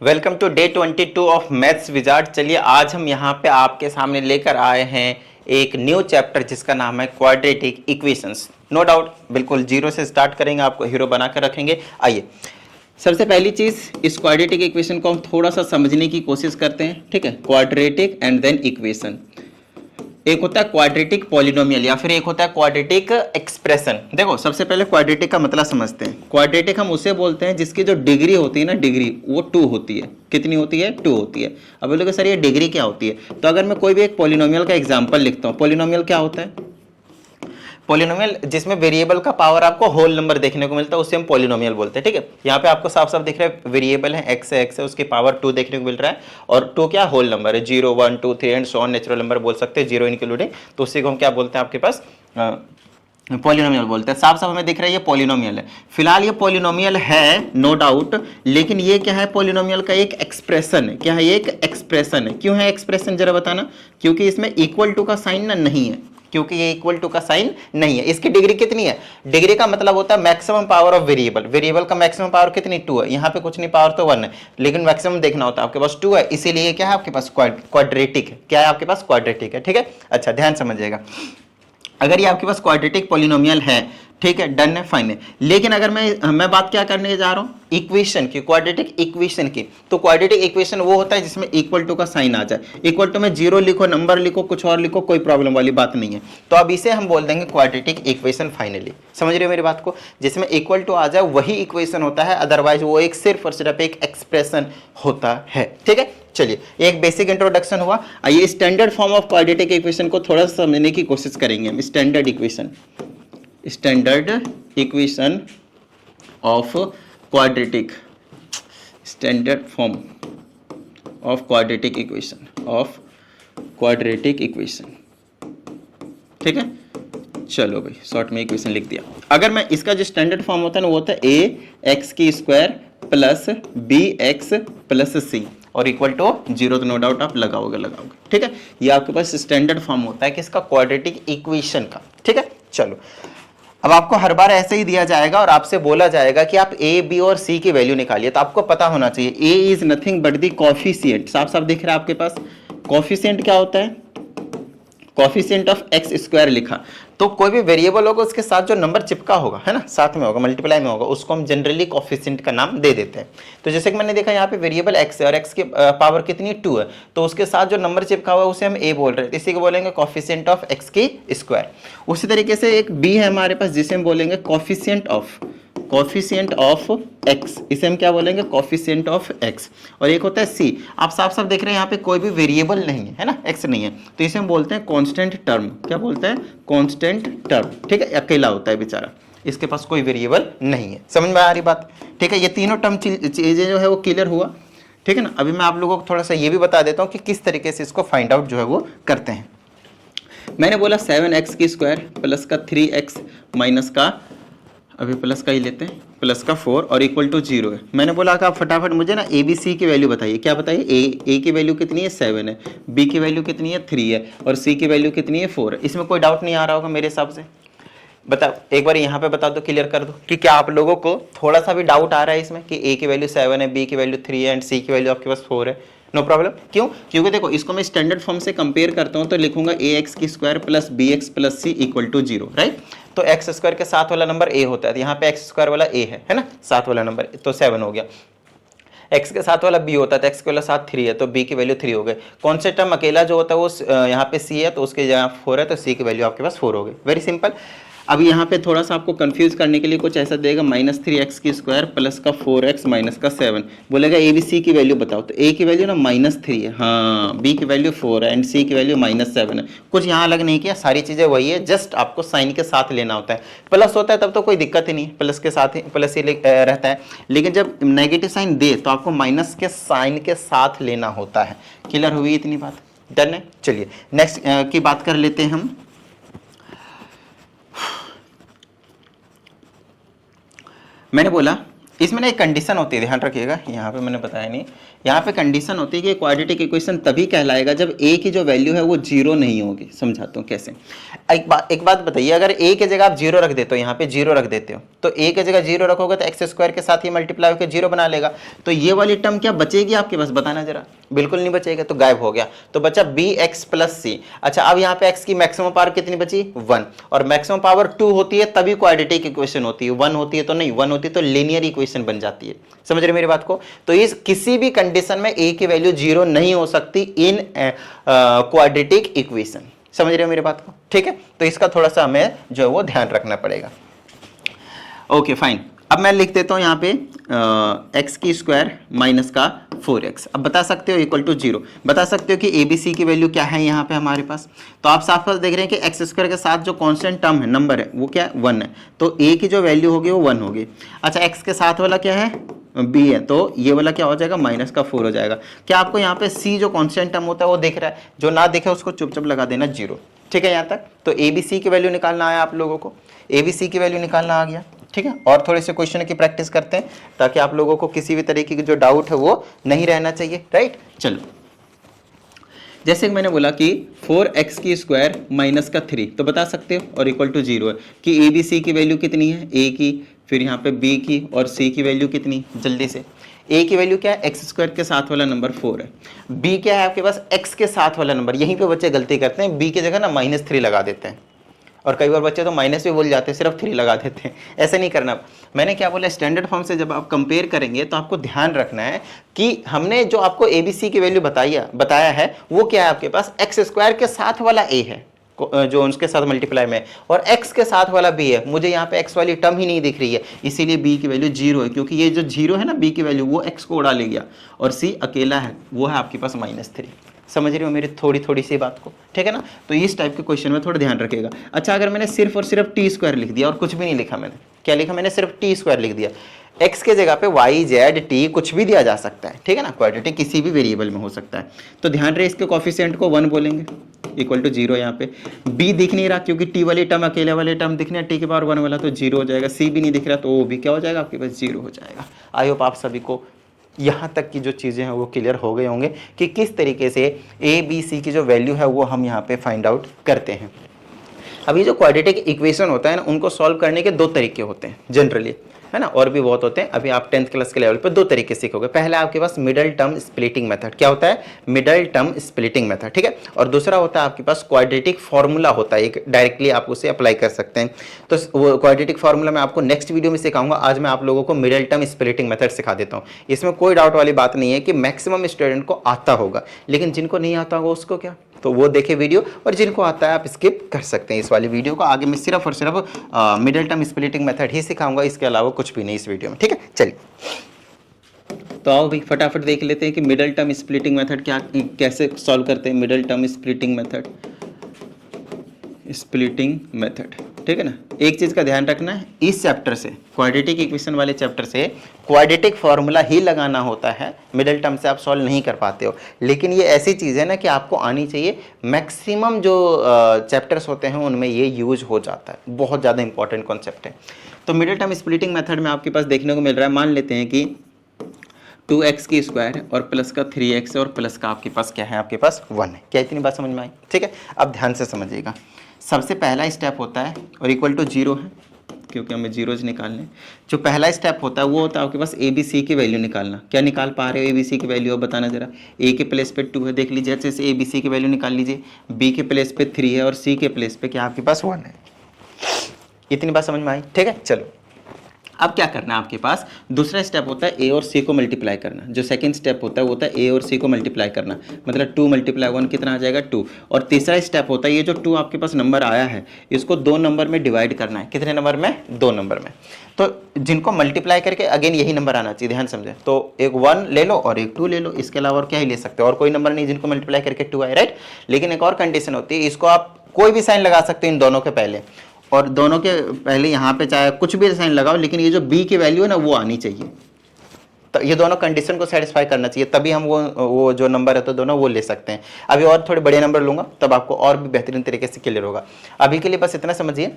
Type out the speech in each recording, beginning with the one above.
Welcome to day 22 of maths wizard. चलिए आज हम यहाँ पे आपके सामने लेकर आए हैं एक न्यू चैप्टर जिसका नाम है क्वाड्रेटिक इक्वेशंस। नो डाउट बिल्कुल जीरो से स्टार्ट करेंगे, आपको हीरो बना कर रखेंगे। आइए सबसे पहली चीज इस क्वाड्रेटिक इक्वेशन को हम थोड़ा सा समझने की कोशिश करते हैं। ठीक है, क्वाड्रेटिक एंड देन इक्वेशन। एक होता है क्वाड्रेटिक पॉलिनोमियल या फिर एक होता है क्वाड्रेटिक एक्सप्रेशन। देखो सबसे पहले क्वाड्रेटिक का मतलब समझते हैं। क्वाड्रेटिक हम उसे बोलते हैं जिसकी जो डिग्री होती है ना, डिग्री वो 2 होती है। कितनी होती है? 2 होती है। अब बोलोगे सर ये डिग्री क्या होती है? तो अगर मैं कोई भी एक पॉलिनोमियल का एग्जांपल लिखता हूँ, पॉलिनोमियल क्या होता है? पॉलिनोमियल जिसमें वेरिएबल का पावर आपको होल नंबर देखने को मिलता है उसे हम पॉलिनोमियल बोलते हैं। ठीक है, यहाँ पे आपको साफ साफ दिख रहा है वेरिएबल है एक्स है, उसकी पावर 2 देखने को मिल रहा है और 2 क्या होल नंबर है, 0 1 2 3 and so on, natural number बोल सकते हैं, 0 इंक्लूडिंग। तो उसी को हम क्या बोलते हैं आपके पास? पॉलिनोमियल बोलते हैं। साफ साफ हमें दिख रहा है ये पॉलिनोमियल है। फिलहाल ये पॉलिनोमियल है नो डाउट, लेकिन ये क्या है? पॉलिनोमियल का एक एक्सप्रेशन है। क्या है? एक एक्सप्रेशन है। क्यों है एक्सप्रेशन जरा बताना? क्योंकि इसमें इक्वल टू का साइन ना नहीं है, क्योंकि ये इक्वल टू का साइन नहीं है। इसकी डिग्री कितनी है? डिग्री का मतलब होता है maximum power of variable. Variable का मैक्सिमम पावर कितनी? 2 है। यहाँ पे कुछ नहीं, पावर तो 1 है, लेकिन मैक्सिमम देखना होता है। आपके पास 2 है, इसीलिए क्या है आपके पास? क्वाड्रेटिक है। क्या है आपके पास? क्वाड्रेटिक है। ठीक है, अच्छा ध्यान समझिएगा। अगर ये आपके पास क्वाड्रेटिक पॉलिनोमियल है, ठीक है, डन है, फाइन है। लेकिन अगर मैं बात क्या करने जा रहा हूं? इक्वेशन की, क्वाड्रेटिक इक्वेशन की। तो क्वाड्रेटिक इक्वेशन वो होता है जिसमें इक्वल टू का साइन आ जाए। इक्वल टू में 0 लिखो, नंबर लिखो, कुछ और लिखो, कोई प्रॉब्लम वाली बात नहीं है। तो अब इसे हम बोल देंगे क्वाड्रेटिक इक्वेशन फाइनली। समझ रहे हो मेरी बात को? जिसमें इक्वल टू आ जाए वही इक्वेशन होता है, अदरवाइज वो एक सिर्फ और सिर्फ एक एक्सप्रेशन होता है। ठीक है, चलिए एक बेसिक इंट्रोडक्शन हुआ। आइए standard form of quadratic equation को थोड़ा सा समझने की कोशिश करेंगे हम। Standard equation, standard equation of quadratic, standard form of quadratic equation, of quadratic equation. ठीक है, चलो भाई शॉर्ट में इक्वेशन लिख दिया। अगर मैं इसका जो स्टैंडर्ड फॉर्म होता है ना वो होता है ए एक्स की square plus B x plus c और इक्वल टू 0। तो नो डाउट आप लगाओगे। ठीक है, ये आपके पास स्टैंडर्ड फॉर्म होता है किसका? क्वाड्रेटिक इक्वेशन का। ठीक है, चलो अब आपको हर बार ऐसे ही दिया जाएगा और आपसे बोला जाएगा कि आप ए बी और सी की वैल्यू निकालिए। तो आपको पता होना चाहिए a is nothing but the coefficient. साफ साफ दिख रहा है आपके पास। कोफिशिएंट क्या होता है? कोफिशिएंट ऑफ एक्स स्क्वायर लिखा। तो कोई भी वेरिएबल होगा उसके साथ जो नंबर चिपका होगा, है ना, साथ में होगा, मल्टीप्लाई में होगा, उसको हम जनरली कोफिशिएंट का नाम दे देते हैं। तो जैसे कि मैंने देखा यहाँ पे वेरिएबल एक्स है और एक्स की पावर कितनी? 2 है, तो उसके साथ जो नंबर चिपका हुआ है उसे हम ए बोल रहे हैं, इसी को बोलेंगे कोफिशिएंट ऑफ एक्स की स्क्वायर। उसी तरीके से एक बी है हमारे पास जिसे हम बोलेंगे कोफिशिएंट ऑफ एक्स, इसे हम क्या बोलेंगे? Coefficient of x. और एक होता है सी। आप साफ साफ देख रहे हैं यहाँ पे कोई भी वेरिएबल नहीं है, है ना, एक्स नहीं है, तो इसे हम बोलते हैं कांस्टेंट टर्म। क्या बोलते हैं? Constant term. ठीक है, अकेला होता है बेचारा, इसके पास कोई वेरिएबल नहीं है। समझ में आ रही बात? ठीक है, ये तीनों टर्म चीजें जो है वो क्लियर हुआ। ठीक है ना, अभी मैं आप लोगों को थोड़ा सा ये भी बता देता हूँ कि किस तरीके से इसको फाइंड आउट जो है वो करते हैं। मैंने बोला 7x की स्क्वायर प्लस का 3x माइनस का, अभी प्लस का ही लेते हैं, प्लस का 4 और इक्वल टू 0 है। मैंने बोला कि आप फटाफट मुझे ना ए बी सी की वैल्यू बताइए। क्या बताइए? ए की वैल्यू कितनी है? 7 है, बी की वैल्यू कितनी है? 3 है और सी की वैल्यू कितनी है? 4 है। इसमें कोई डाउट नहीं आ रहा होगा मेरे हिसाब से। बताओ एक बार यहाँ पे बता दो, क्लियर कर दो कि क्या आप लोगों को थोड़ा सा भी डाउट आ रहा है इसमें कि ए की वैल्यू 7 है, बी की वैल्यू 3 है एंड सी की वैल्यू आपके पास 4 है? No problem. क्यों? क्योंकि देखो इसको मैं स्टैंडर्ड फॉर्म से कंपेयर करता हूँ तो लिखूंगा ए एक्स की square plus B x plus C equal to 0, right. तो एक्स स्क्वायर के साथ वाला नंबर ए होता है, तो यहाँ पे एक्स स्क्वायर वाला ए है ना, साथ वाला नंबर, तो 7 हो गया। एक्स के साथ वाला बी होता है तो एक्स के वाला साथ 3 है, तो बी की वैल्यू 3 हो गई। कौन से टर्म अकेला जो होता है वो यहाँ पे सी है, तो उसके जहाँ 4 है तो सी की वैल्यू आपके पास 4 हो गई। Very simple. अब यहाँ पे थोड़ा सा आपको कंफ्यूज करने के लिए कुछ ऐसा देगा, -3x की स्क्वायर प्लस का 4x माइनस का 7। बोलेगा ए बी सी की वैल्यू बताओ, तो ए की वैल्यू ना -3 है, हाँ, बी की वैल्यू 4 है एंड सी की वैल्यू -7 है। कुछ यहाँ अलग नहीं किया, सारी चीज़ें वही है, जस्ट आपको साइन के साथ लेना होता है। प्लस होता है तब तो कोई दिक्कत ही नहीं, प्लस के साथ ही प्लस ही रहता है, लेकिन जब नेगेटिव साइन दे तो आपको माइनस के साइन के साथ लेना होता है। क्लियर हुई इतनी बात? डन है। चलिए नेक्स्ट की बात कर लेते हैं हम। मैंने बोला इसमें ना एक कंडीशन होती है, ध्यान रखिएगा, यहाँ पे मैंने बताया नहीं, यहाँ पे कंडीशन होती है कि क्वाड्रेटिक इक्वेशन तभी कहलाएगा जब a की जो वैल्यू है वो जीरो नहीं होगी। समझाता हूँ कैसे। एक बात बताइए, अगर a की जगह आप जीरो रख देते हो, यहाँ पे जीरो रख देते हो, तो a की जगह जीरो रखोगे तो एक्स स्क्वायर के साथ ही मल्टीप्लाई होकर जीरो बना लेगा, तो ये वाली टर्म क्या बचेगी आपके पास, बताना जरा। बिल्कुल नहीं बचेगा, तो गायब हो गया, तो बचा बी एक्स प्लस सी। अच्छा, अब यहाँ पे x की मैक्सिमम पावर कितनी बची, 1, और मैक्सिमम पावर 2 होती है तभी क्वाड्रेटिक इक्वेशन होती है, 1 होती है तो नहीं, 1 होती है तो लीनियर इक्वेशन बन जाती है। समझ रहे मेरी बात को। तो इस किसी भी कंडीशन में a की वैल्यू जीरो नहीं हो सकती इन क्वाड्रेटिक इक्वेशन। समझ रहे हो मेरी बात को, ठीक है। तो इसका थोड़ा सा हमें जो है वो ध्यान रखना पड़ेगा। ओके फाइन, अब मैं लिख देता हूं यहाँ पे एक्स की स्क्वायर माइनस का 4x। अब बता सकते हो इक्वल टू 0, बता सकते हो कि ए बी सी की वैल्यू क्या है यहाँ पे हमारे पास। तो आप साफ साफ देख रहे हैं कि एक्स स्क्वायर के साथ जो कांस्टेंट टर्म है, नंबर है, वो क्या है, 1 है, तो ए की जो वैल्यू होगी वो 1 होगी। अच्छा, एक्स के साथ वाला क्या है, बी है, तो ये वाला क्या हो जाएगा, माइनस का 4 हो जाएगा। क्या आपको यहाँ पे सी जो कांस्टेंट टर्म होता है वो दिख रहा है, जो ना दिखे उसको चुपचाप लगा देना 0, ठीक है। यहाँ तक तो ए बी सी की वैल्यू निकालना आया आप लोगों को, ए बी सी की वैल्यू निकालना आ गया, ठीक है। और थोड़े से क्वेश्चन की प्रैक्टिस करते हैं ताकि आप लोगों को किसी भी तरीके की जो डाउट है वो नहीं रहना चाहिए, राइट। चलो, जैसे कि मैंने बोला कि 4x की स्क्वायर माइनस का 3, तो बता सकते हो और इक्वल टू 0 है कि ए बी सी की वैल्यू कितनी है, a की, फिर यहाँ पे b की, और c की वैल्यू कितनी, जल्दी से। a की वैल्यू क्या है, एक्स स्क्वायर के साथ वाला नंबर 4 है, b क्या है आपके पास, x के साथ वाला नंबर। यहीं पे बच्चे गलती करते हैं, b की जगह ना -3 लगा देते हैं, और कई बार बच्चे तो माइनस भी बोल जाते हैं, सिर्फ 3 लगा देते हैं। ऐसे नहीं करना। मैंने क्या बोला, स्टैंडर्ड फॉर्म से जब आप कंपेयर करेंगे तो आपको ध्यान रखना है कि हमने जो आपको ए बी सी की वैल्यू बताया है वो क्या है आपके पास, एक्स स्क्वायर के साथ वाला a है जो उसके साथ मल्टीप्लाई में, और x के साथ वाला b है। मुझे यहाँ पे x वाली टर्म ही नहीं दिख रही है, इसीलिए b की वैल्यू 0 है, क्योंकि ये जो 0 है ना b की वैल्यू, वो x को उड़ा ले गया, और c अकेला है, वो है आपके पास -3। समझ रहे हो मेरी थोड़ी सी बात को, ठीक है ना। तो इस टाइप के क्वेश्चन में थोड़ा ध्यान रखिएगा। अच्छा, अगर मैंने सिर्फ और सिर्फ टी स्क्वायर लिख दिया और कुछ भी नहीं लिखा, मैंने क्या लिखा, मैंने सिर्फ टी स्क्वायर लिख दिया, एक्स के जगह पे वाई जेड टी कुछ भी दिया जा सकता है, ठीक है ना। क्वाड्रेटिक किसी भी वेरिएबल में हो सकता है। तो ध्यान रहे, इसके कोफिशिएंट को 1 बोलेंगे, इक्वल टू 0। यहाँ पे बी दिख नहीं रहा क्योंकि टी वाली टर्म, अकेले वाले टर्म दिखने, टी के पावर 1 वाला, तो 0 हो जाएगा। सी भी नहीं दिख रहा तो वो भी क्या हो जाएगा आपके पास, 0 हो जाएगा। आई होप आप सभी को यहाँ तक की जो चीज़ें हैं वो क्लियर हो गए होंगे कि किस तरीके से ए बी सी की जो वैल्यू है वो हम यहाँ पे फाइंड आउट करते हैं। अब ये जो क्वाड्रेटिक इक्वेशन होता है ना, उनको सॉल्व करने के 2 तरीके होते हैं जनरली, है ना, और भी बहुत होते हैं। अभी आप 10th क्लास के लेवल पे 2 तरीके सीखोगे। पहला आपके पास मिडल टर्म स्प्लिटिंग मेथड। क्या होता है, मिडल टर्म स्प्लिटिंग मेथड, ठीक है। और दूसरा होता है आपके पास क्वाड्रेटिक फार्मूला होता है, एक डायरेक्टली आप उसे अप्लाई कर सकते हैं। तो वो क्वाड्रेटिक फार्मूला मैं आपको नेक्स्ट वीडियो में सिखाऊंगा। आज मैं आप लोगों को मिडल टर्म स्प्लिटिंग मेथड सिखा देता हूँ। इसमें कोई डाउट वाली बात नहीं है कि मैक्सिमम स्टूडेंट को आता होगा, लेकिन जिनको नहीं आता होगा उसको क्या, तो वो देखे वीडियो, और जिनको आता है आप स्किप कर सकते हैं इस वाली वीडियो को। आगे मैं सिर्फ और सिर्फ मिडल टर्म स्प्लिटिंग मेथड ही सिखाऊंगा, इसके अलावा कुछ भी नहीं इस वीडियो में, ठीक है। चलिए, तो आओ भाई फटाफट देख लेते हैं कि मिडल टर्म स्प्लिटिंग मेथड क्या, कैसे सॉल्व करते हैं। मिडल टर्म स्प्लिटिंग मेथड, ठीक है ना। एक चीज का ध्यान रखना है, इस चैप्टर से, क्वाड्रेटिक इक्वेशन वाले चैप्टर से क्वाड्रेटिक फार्मूला ही लगाना होता है, मिडल टर्म से आप सॉल्व नहीं कर पाते हो। लेकिन ये ऐसी चीज़ है ना कि आपको आनी चाहिए। मैक्सिमम जो चैप्टर्स होते हैं उनमें ये यूज हो जाता है, बहुत ज़्यादा इंपॉर्टेंट कॉन्सेप्ट है। तो मिडल टर्म स्प्लिटिंग मेथड में आपके पास देखने को मिल रहा है, मान लेते हैं कि 2x की स्क्वायर और प्लस का 3x और प्लस का आपके पास क्या है, आपके पास 1 है। क्या इतनी बात समझ में आई, ठीक है। अब ध्यान से समझिएगा, सबसे पहला स्टेप होता है, और इक्वल टू 0 है क्योंकि हमें जीरोज निकालने। जो पहला स्टेप होता है वो होता है आपके पास ए बी सी की वैल्यू निकालना। क्या निकाल पा रहे हो ए बी सी की वैल्यू, अब बताना जरा। ए के प्लेस पे 2 है, देख लीजिए अच्छे से, ए बी सी की वैल्यू निकाल लीजिए। बी के प्लेस पे 3 है और सी के प्लेस पे क्या आपके पास 1 है। इतनी बात समझ में आई, ठीक है। चलो, अब क्या करना है आपके पास, दूसरा स्टेप होता है ए और सी को मल्टीप्लाई करना। जो सेकंड स्टेप होता है वो होता है ए और सी को मल्टीप्लाई करना, मतलब 2 × 1 कितना आ जाएगा 2। और तीसरा स्टेप होता है ये जो 2 आपके पास नंबर आया है इसको 2 नंबर में डिवाइड करना है। कितने नंबर में, 2 नंबर में। तो जिनको मल्टीप्लाई करके अगेन यही नंबर आना चाहिए, ध्यान समझे। तो एक 1 ले लो और एक 2 ले लो, इसके अलावा और क्या ही ले सकते हो, और कोई नंबर नहीं जिनको मल्टीप्लाई करके 2 आए, राइट। लेकिन एक और कंडीशन होती है, इसको आप कोई भी साइन लगा सकते हो इन दोनों के पहले, और दोनों के पहले यहाँ पे चाहे कुछ भी साइन लगाओ, लेकिन ये जो b की वैल्यू है ना वो आनी चाहिए। तो ये दोनों कंडीशन को सेटिस्फाई करना चाहिए, तभी हम वो जो नंबर है तो दोनों वो ले सकते हैं। अभी और थोड़े बड़े नंबर लूंगा तब आपको और भी बेहतरीन तरीके से क्लियर होगा। अभी के लिए बस इतना समझिए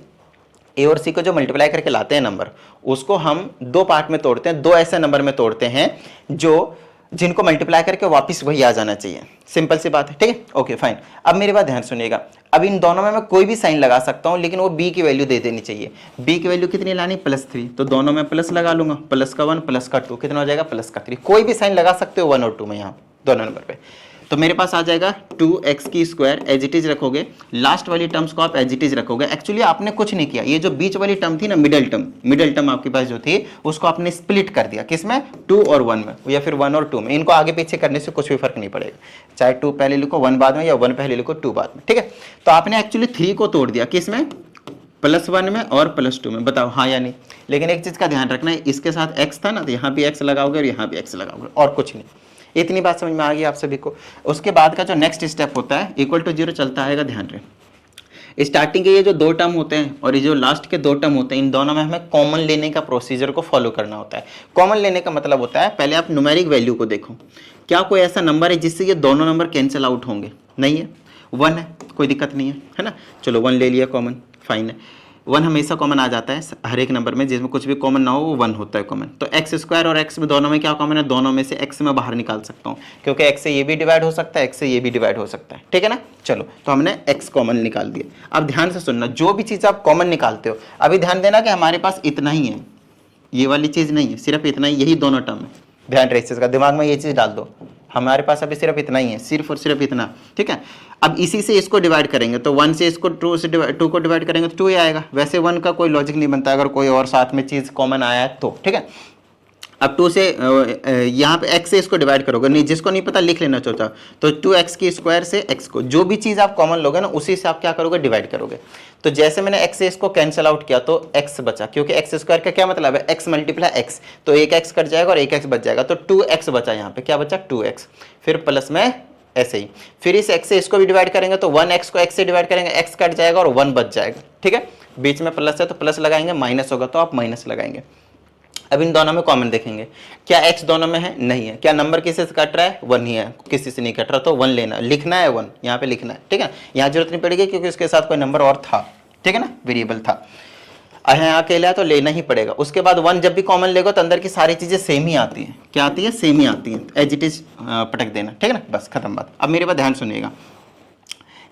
ए और सी को जो मल्टीप्लाई करके लाते हैं नंबर, उसको हम दो पार्ट में तोड़ते हैं, दो ऐसे नंबर में तोड़ते हैं जो जिनको मल्टीप्लाई करके वापस वही आ जाना चाहिए। सिंपल सी बात है, ठीक है, ओके फाइन। अब मेरी बात ध्यान सुनिएगा, अब इन दोनों में मैं कोई भी साइन लगा सकता हूं, लेकिन वो बी की वैल्यू दे देनी चाहिए। बी की वैल्यू कितनी लानी, +3, तो दोनों में प्लस लगा लूंगा, प्लस का 1 प्लस का 2 कितना हो जाएगा, प्लस का 3। कोई भी साइन लगा सकते हो 1 और 2 में, यहाँ दोनों नंबर पे। तो मेरे पास आ जाएगा 2x² एज इट इज रखोगे, लास्ट वाली टर्म्स को आप एज इट इज रखोगे। एक्चुअली आपने कुछ नहीं किया, ये जो बीच वाली टर्म थी ना, मिडल टर्म आपके पास जो थी, उसको आपने स्प्लिट कर दिया, किसमें, 2 और 1 में, या फिर 1 और 2 में। इनको आगे पीछे करने से कुछ भी फर्क नहीं पड़ेगा, चाहे 2 पहले लिखो 1 बाद में, या 1 पहले लिखो 2 बाद में, ठीक है। तो आपने एक्चुअली 3 को तोड़ दिया, किसमें, +1 में और +2 में, बताओ हाँ या नहीं। लेकिन एक चीज का ध्यान रखना है, इसके साथ x था ना, तो यहाँ भी x लगाओगे और यहाँ भी x लगाओगे, और कुछ नहीं। इतनी बात समझ में आ गई आप सभी को। उसके बाद का जो नेक्स्ट स्टेप होता है, =0 चलता आएगा, ध्यान रहे। स्टार्टिंग के ये जो 2 टर्म होते हैं और ये जो लास्ट के 2 टर्म होते हैं, इन दोनों में हमें कॉमन लेने का प्रोसीजर को फॉलो करना होता है। कॉमन लेने का मतलब होता है, पहले आप न्यूमेरिक वैल्यू को देखो, क्या कोई ऐसा नंबर है जिससे ये दोनों नंबर कैंसिल आउट होंगे, नहीं है, 1 है, कोई दिक्कत नहीं है ना। चलो 1 ले लिया कॉमन, फाइन है। 1 हमेशा कॉमन आ जाता है हर एक नंबर में, जिसमें कुछ भी कॉमन ना हो वो 1 होता है कॉमन। तो x² और x में दोनों में क्या कॉमन है, दोनों में से x मैं बाहर निकाल सकता हूँ, क्योंकि x से ये भी डिवाइड हो सकता है, x से ये भी डिवाइड हो सकता है, ठीक है ना। चलो, तो हमने x कॉमन निकाल दिया। अब ध्यान से सुनना, जो भी चीज़ आप कॉमन निकालते हो, अभी ध्यान देना कि हमारे पास इतना ही है, ये वाली चीज़ नहीं है, सिर्फ इतना ही, यही दोनों टर्म है। ध्यान रहे इस चीज़ का, दिमाग में ये चीज़ डाल दो, हमारे पास अभी सिर्फ इतना ही है, सिर्फ और सिर्फ इतना, ठीक है। अब इसी से इसको डिवाइड करेंगे, तो 1 से इसको 2 को डिवाइड करेंगे तो 2 ही आएगा। वैसे 1 का कोई लॉजिक नहीं बनता अगर कोई और साथ में चीज़ कॉमन आया है तो, ठीक है। अब 2 से यहाँ पे x से इसको डिवाइड करोगे, नहीं जिसको नहीं पता लिख लेना चाहता, तो 2x² से x को, जो भी चीज़ आप कॉमन लोगे ना, उसी से आप क्या करोगे, डिवाइड करोगे। तो जैसे मैंने x से इसको कैंसिल आउट किया तो x बचा, क्योंकि x² का क्या मतलब है, x मल्टीप्लाई x, तो एक x कट जाएगा और एक x बच जाएगा, तो 2x बचा, यहाँ पे क्या बचा, 2x। फिर प्लस में ऐसे ही, फिर इस x से इसको भी डिवाइड करेंगे तो 1x को x से डिवाइड करेंगे, x कट जाएगा और 1 बच जाएगा, ठीक है। बीच में प्लस है तो प्लस लगाएंगे, माइनस होगा तो आप माइनस लगाएंगे। अब इन दोनों में कॉमन देखेंगे, क्या x दोनों में है, नहीं है। क्या नंबर किसी से कट रहा है, 1 ही है, किसी से नहीं कट रहा, तो 1 लेना, लिखना है 1, यहाँ पे लिखना है, ठीक है। यहाँ जरूरत नहीं पड़ेगी क्योंकि उसके साथ कोई नंबर और था, ठीक है ना, वेरिएबल था, यहाँ अकेला है तो लेना ही पड़ेगा। उसके बाद 1 जब भी कॉमन लेगा तो अंदर की सारी चीजें सेम ही आती हैं, क्या आती है, सेम ही आती हैं, एज इट इज पटक देना, ठीक है ना, बस खत्म बात। अब मेरे बात ध्यान सुनिएगा,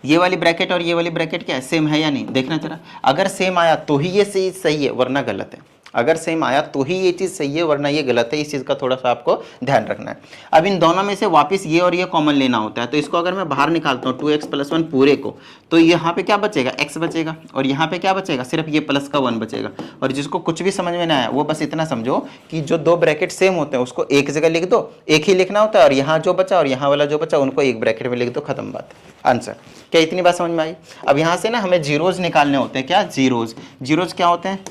ये वाली ब्रैकेट और ये वाली ब्रैकेट क्या है, सेम है या नहीं, देखना जरा। अगर सेम आया तो ही ये सही है, वरना गलत है। अगर सेम आया तो ही ये चीज़ सही है, वरना ये गलत है। इस चीज़ का थोड़ा सा आपको ध्यान रखना है। अब इन दोनों में से वापस ये और ये कॉमन लेना होता है, तो इसको अगर मैं बाहर निकालता हूँ 2x + 1 पूरे को, तो यहाँ पे क्या बचेगा, x बचेगा, और यहाँ पे क्या बचेगा, सिर्फ ये प्लस का 1 बचेगा। और जिसको कुछ भी समझ में ना आया वो बस इतना समझो कि जो 2 ब्रैकेट सेम होते हैं उसको एक जगह लिख दो, एक ही लिखना होता है, और यहाँ जो बचा और यहाँ वाला जो बचा उनको एक ब्रैकेट में लिख दो, खत्म बात, आंसर। क्या इतनी बात समझ में आई। अब यहाँ से ना हमें जीरोज निकालने होते हैं, क्या जीरोज क्या होते हैं,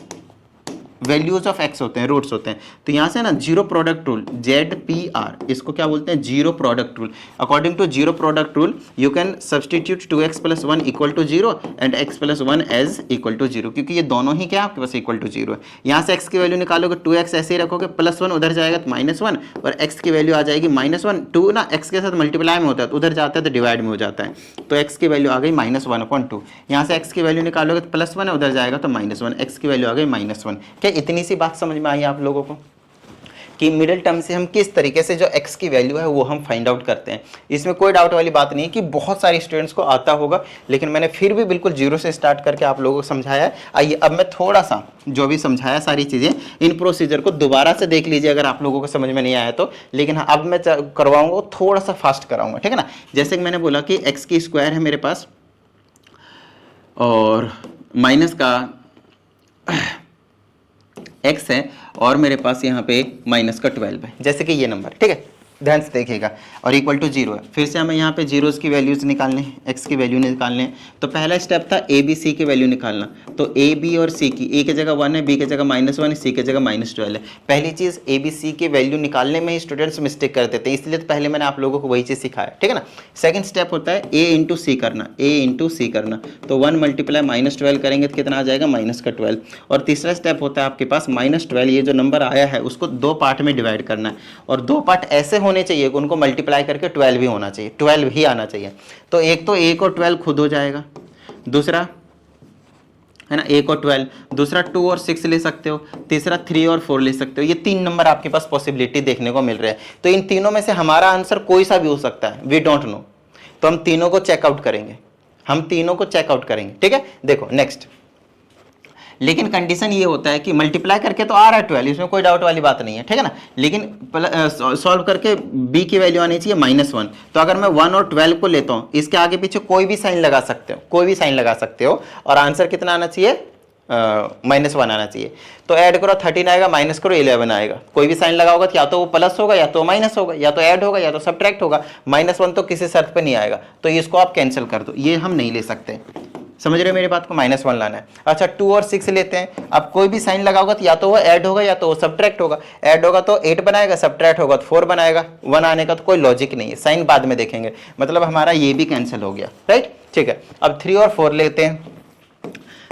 वैल्यूज ऑफ x होते हैं, रूट्स होते हैं। तो यहाँ से ना जीरो प्रोडक्ट रूल, ZPR, इसको क्या बोलते हैं, zero product rule. According to zero product rule you can substitute 2x + 1 = 0 and x + 1 as = 0, क्योंकि ये दोनों ही क्या आपके पास =0 है। यहाँ से x की वैल्यू निकालोगे, 2x ऐसे ही रखोगे, +1 उधर जाएगा तो -1, और x की वैल्यू आ जाएगी -1। 2 ना x के साथ मल्टीप्लाई में होता है तो उधर जाता है तो डिवाइड में हो जाता है, तो x की वैल्यू आ गई -1/2। यहाँ से x की वैल्यू निकालोगे तो +1 है, उधर जाएगा तो -1, x की वैल्यू आ गई -1। इतनी सी बात समझ में आई आप लोगों को कि मिडिल टर्म से हम किस तरीके से जो x की वैल्यू है वो हम फाइंड आउट करते हैं। इसमें कोई डाउट वाली बात नहीं है कि बहुत सारे स्टूडेंट्स को आता होगा, लेकिन मैंने फिर भी बिल्कुल जीरो से स्टार्ट करके आप लोगों को समझाया है। आइए अब मैं थोड़ा सा जो भी समझाया सारी चीज़ें, इन प्रोसीजर को दोबारा से देख लीजिए अगर आप लोगों को समझ में नहीं आया तो। लेकिन हाँ, अब मैं करवाऊंगा थोड़ा सा फास्ट कराऊंगा, ठीक है ना। जैसे कि मैंने बोला कि x² है मेरे पास और माइनस का x है, और मेरे पास यहाँ पे -12 है, जैसे कि ये नंबर, ठीक है, ध्यान से देखिएगा, और =0 है। फिर से हमें यहाँ पे जीरोस की वैल्यूज निकालने हैं, x की वैल्यू निकालने हैं। तो पहला स्टेप था a b c की वैल्यू निकालना। तो a b और c की, a की जगह 1 है, b की जगह -1 है, c की जगह -12 है। पहली चीज़ a b c की वैल्यू निकालने में ही स्टूडेंट्स मिस्टेक कर देते हैं, इसलिए तो पहले मैंने आप लोगों को वही चीज़ सिखाया, ठीक है ना। सेकंड स्टेप होता है a × c करना, a × c करना। तो 1 × -12 करेंगे तो कितना आ जाएगा, -12। और तीसरा स्टेप होता है आपके पास -12, ये जो नंबर आया है उसको 2 पार्ट में डिवाइड करना है, और 2 पार्ट ऐसे होने चाहिए उनको मल्टीप्लाई करके 12 भी होना चाहिए, 12 ही आना चाहिए। तो एक तो 1 और 12 खुद हो जाएगा, दूसरा है ना, 1 और 12, दूसरा 2 और 6 ले सकते हो, तीसरा 3 और 4 ले सकते हो। ये 3 नंबर आपके पास पॉसिबिलिटी देखने को मिल रहे हैं। तो इन तीनों में से हमारा आंसर कोई सा भी हो सकता है, वी डोंट नो। तो हम तीनों को चेकआउट करेंगे, हम तीनों को चेकआउट करेंगे, ठीक है। देखो नेक्स्ट, लेकिन कंडीशन ये होता है कि मल्टीप्लाई करके तो आ रहा है 12, इसमें कोई डाउट वाली बात नहीं है, ठीक है ना। लेकिन सॉल्व करके b की वैल्यू आनी चाहिए -1। तो अगर मैं 1 और 12 को लेता हूं, इसके आगे पीछे कोई भी साइन लगा सकते हो, कोई भी साइन लगा सकते हो, और आंसर कितना आना चाहिए, -1 आना चाहिए। तो ऐड करो 13 आएगा, माइनस करो 11 आएगा। कोई भी साइन लगा होगा तो या तो वो प्लस होगा या तो माइनस होगा, या तो ऐड होगा या तो सब्ट्रैक्ट होगा। -1 तो किसी शर्त पे नहीं आएगा, तो इसको आप कैंसिल कर दो, ये हम नहीं ले सकते। समझ रहे हो मेरी बात को, -1 लाना है। अच्छा 2 और 6 लेते हैं, अब कोई भी साइन लगा होगा तो या तो वो ऐड होगा या तो वो सब्ट्रैक्ट होगा। ऐड होगा तो 8 बनाएगा, सब्ट्रैक्ट होगा तो 4 बनाएगा। 1 आने का तो कोई लॉजिक नहीं है, साइन बाद में देखेंगे। मतलब हमारा ये भी कैंसिल हो गया, राइट, ठीक है। अब 3 और 4 लेते हैं,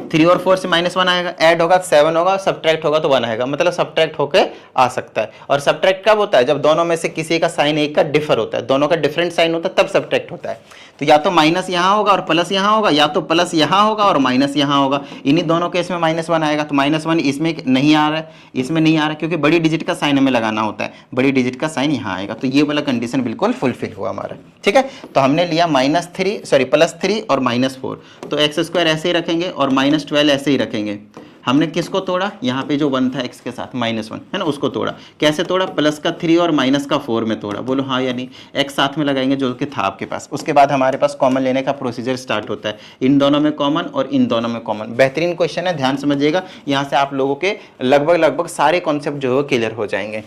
3 और 4 से -1 आएगा, ऐड होगा 7 होगा, सब्ट्रैक्ट होगा तो 1 आएगा। मतलब सब्ट्रैक्ट होकर आ सकता है। और सब्ट्रैक्ट कब होता है, जब दोनों में से किसी का साइन एक का डिफर होता है, दोनों का डिफरेंट साइन होता है, तब सब्ट्रैक्ट होता है। तो या तो माइनस यहाँ होगा और प्लस यहाँ होगा, या तो प्लस यहाँ होगा और माइनस यहाँ होगा। इन्हीं दोनों केस में -1 आएगा। तो -1 इसमें नहीं आ रहा है, इसमें नहीं आ रहा है, क्योंकि बड़ी डिजिट का साइन हमें लगाना होता है, बड़ी डिजिट का साइन यहाँ आएगा। तो ये वाला कंडीशन बिल्कुल फुलफिल हुआ हमारा, ठीक है। तो हमने लिया +3 और -4। तो x² ऐसे ही रखेंगे और -12 ऐसे ही रखेंगे। हमने किसको तोड़ा, यहाँ पे जो 1 था x के साथ -1 है ना, उसको तोड़ा। कैसे तोड़ा, +3 और -4 में तोड़ा। बोलो हाँ या नहीं। x साथ में लगाएंगे जो कि था आपके पास। उसके बाद हमारे पास कॉमन लेने का प्रोसीजर स्टार्ट होता है। इन दोनों में कॉमन और इन दोनों में कॉमन। बेहतरीन क्वेश्चन है, ध्यान समझिएगा। यहाँ से आप लोगों के लगभग सारे कॉन्सेप्ट जो है क्लियर हो जाएंगे।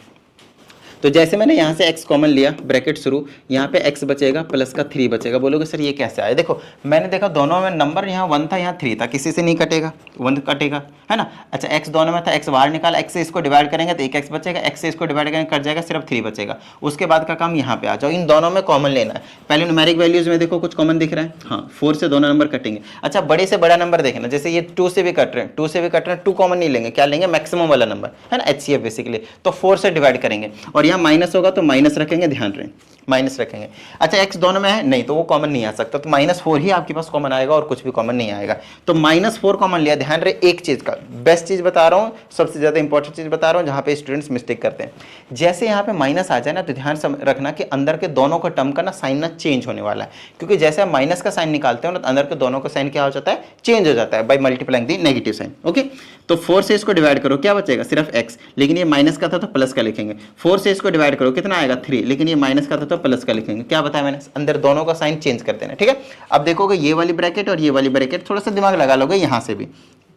तो जैसे मैंने यहाँ से x कॉमन लिया, ब्रैकेट शुरू, यहाँ पे x बचेगा, +3 बचेगा। बोलोगे सर ये कैसे आया। देखो मैंने देखा दोनों में नंबर, यहाँ 1 था यहाँ 3 था, किसी से नहीं कटेगा, 1 कटेगा, है ना। अच्छा x दोनों में था, x बाहर निकाला, x से इसको डिवाइड करेंगे तो 1x बचेगा, x से इसको डिवाइड करेंगे कट जाएगा, सिर्फ 3 बचेगा। उसके बाद का काम यहाँ पे आ जाओ, इन दोनों में कॉमन लेना है। पहले न्यूमेरिक वैल्यूज में देखो कुछ कॉमन दिख रहा है, हाँ 4 से दोनों नंबर कटेंगे। अच्छा बड़े से बड़ा नंबर देखना, जैसे ये 2 से भी कट रहे हैं, 2 से भी कट रहे हैं, 2 कॉमन नहीं लेंगे, क्या लेंगे, मैक्सिमम वाला नंबर, है ना, HCF बेसिकली। तो 4 से डिवाइड करेंगे, और यहाँ माइनस होगा तो माइनस रखेंगे, ध्यान रखें माइनस रखेंगे। अच्छा x दोनों में है नहीं, तो वो कॉमन नहीं आ सकता, तो -4 ही आपके पास कॉमन आएगा और कुछ भी कॉमन नहीं आएगा। तो -4 कॉमन लिया। ध्यान रहे एक चीज का, बेस्ट चीज बता रहा हूँ, सबसे ज्यादा इंपॉर्टेंट चीज बता रहा हूँ, जहां पे स्टूडेंट्स मिस्टेक करते हैं। जैसे यहाँ पे माइनस आ जाए ना, तो ध्यान रखना कि अंदर के दोनों का टर्म का ना साइन ना चेंज होने वाला है, क्योंकि जैसे आप माइनस का साइन निकालते हो ना, तो अंदर के दोनों का साइन क्या हो जाता है, चेंज हो जाता है by multiplying the negative sign. Okay, तो 4 से इसको डिवाइड करो, क्या बचेगा, सिर्फ x। लेकिन ये माइनस का था तो प्लस का लिखेंगे। 4 से इसको डिवाइड करो, कितना आएगा, 3। लेकिन ये माइनस का था तो प्लस का लिखेंगे। क्या बताया मैंने, अंदर दोनों का साइन चेंज कर देना, ठीक है। अब देखोगे ये वाली ब्रैकेट और ये वाली ब्रैकेट, थोड़ा सा दिमाग लगा लोगे यहाँ से भी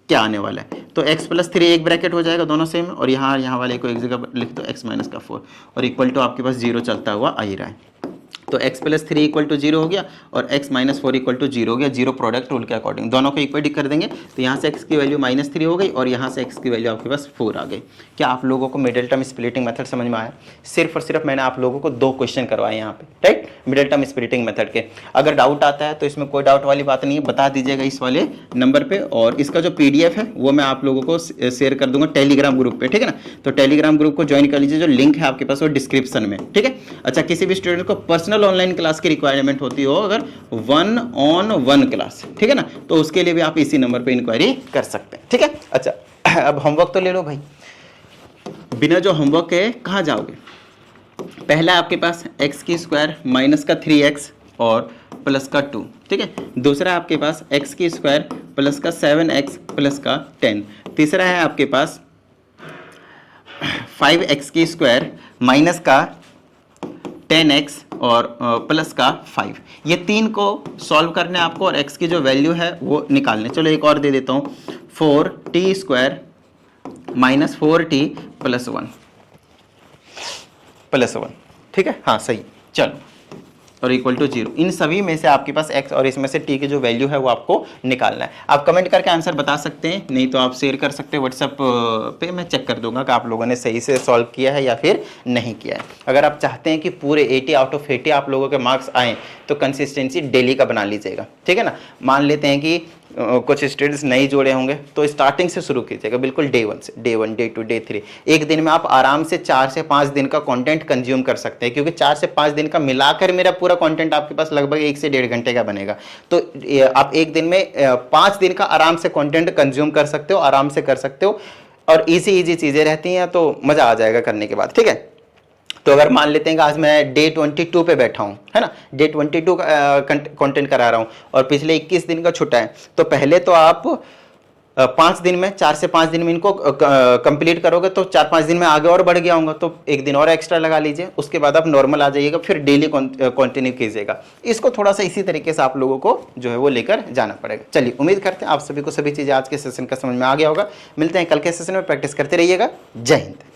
क्या आने वाला है। तो x + 3 एक ब्रैकेट हो जाएगा, दोनों सेम, और यहाँ वाले को एक जगह लिख दो, x - 4, और इक्वल टू आपके पास 0 चलता हुआ आ ही रहा है। तो x + 3 = 0 हो गया और x - 4 = 0 हो गया, जीरो प्रोडक्ट रूल के अकॉर्डिंग। दोनों को इक्वल कर देंगे, तो यहाँ से x की वैल्यू -3 हो गई और यहाँ से x की वैल्यू आपके पास 4 आ गई। क्या आप लोगों को मिडिल टर्म स्प्लिटिंग मेथड समझ में आया। सिर्फ और सिर्फ मैंने आप लोगों को 2 क्वेश्चन करवाए यहाँ पे, right, middle term splitting method के। अगर डाउट आता है तो इसमें कोई डाउट वाली बात नहीं है, बता दीजिएगा इस वाले नंबर पे। और इसका जो PDF है वो मैं आप लोगों को शेयर कर दूंगा टेलीग्राम ग्रुप पे, ठीक है ना। तो टेलीग्राम ग्रुप को ज्वाइन कर लीजिए, जो लिंक है आपके पास वो डिस्क्रिप्शन में, ठीक है। अच्छा किसी भी स्टूडेंट को पर्सनल ऑनलाइन क्लास की रिक्वायरमेंट होती हो, अगर 1-on-1 क्लास, ठीक है ना, तो उसके लिए भी आप इसी नंबर पे इंक्वायरी कर सकते हैं, ठीक है। अच्छा अब होमवर्क तो ले लो भाई, बिना जो होमवर्क के कहाँ जाओगे। पहला आपके पास x² - 3x और +2, ठीक है। दूसरा आपके पास x² + 7x + 10। तीसरा है आपके पास 5x² - 10x और +5। ये 3 को सॉल्व करने आपको, और x की जो वैल्यू है वो निकालने। चलो एक और दे देता हूँ, 4t² - 4t + 1, ठीक है, हाँ सही, चलो, और = 0। इन सभी में से आपके पास x और इसमें से t की जो वैल्यू है वो आपको निकालना है। आप कमेंट करके आंसर बता सकते हैं, नहीं तो आप शेयर कर सकते हैं व्हाट्सएप पे, मैं चेक कर दूंगा कि आप लोगों ने सही से सॉल्व किया है या फिर नहीं किया है। अगर आप चाहते हैं कि पूरे 80 आउट ऑफ 80 आप लोगों के मार्क्स आएँ, तो कंसिस्टेंसी डेली का बना लीजिएगा, ठीक है ना। मान लेते हैं कि कुछ स्टूडेंट्स नहीं जुड़े होंगे तो स्टार्टिंग से शुरू कीजिएगा, बिल्कुल डे 1 से, डे 1, डे 2, डे 3। एक दिन में आप आराम से 4 से 5 दिन का कंटेंट कंज्यूम कर सकते हैं, क्योंकि 4 से 5 दिन का मिलाकर मेरा पूरा कंटेंट आपके पास लगभग 1 से 1.5 घंटे का बनेगा। तो आप एक दिन में 5 दिन का आराम से कंटेंट कंज्यूम कर सकते हो, आराम से कर सकते हो, और इजी चीज़ें रहती हैं तो मज़ा आ जाएगा करने के बाद, ठीक है। तो अगर मान लेते हैं कि आज मैं डे 22 पे बैठा हूँ, है ना, डे 22 का कंटेंट करा रहा हूँ और पिछले 21 दिन का छुट्टा है, तो पहले तो आप 5 दिन में, 4 से 5 दिन में इनको कंप्लीट करोगे तो 4-5 दिन में आगे और बढ़ गया होगा, तो एक दिन और एक्स्ट्रा लगा लीजिए, उसके बाद आप नॉर्मल आ जाइएगा, फिर डेली कंटिन्यू कीजिएगा। इसको थोड़ा सा इसी तरीके से आप लोगों को जो है वो लेकर जाना पड़ेगा। चलिए, उम्मीद करते हैं आप सभी को सभी चीज़ें आज के सेशन का समझ में आ गया होगा। मिलते हैं कल के सेशन में, प्रैक्टिस करते रहिएगा। जय हिंद।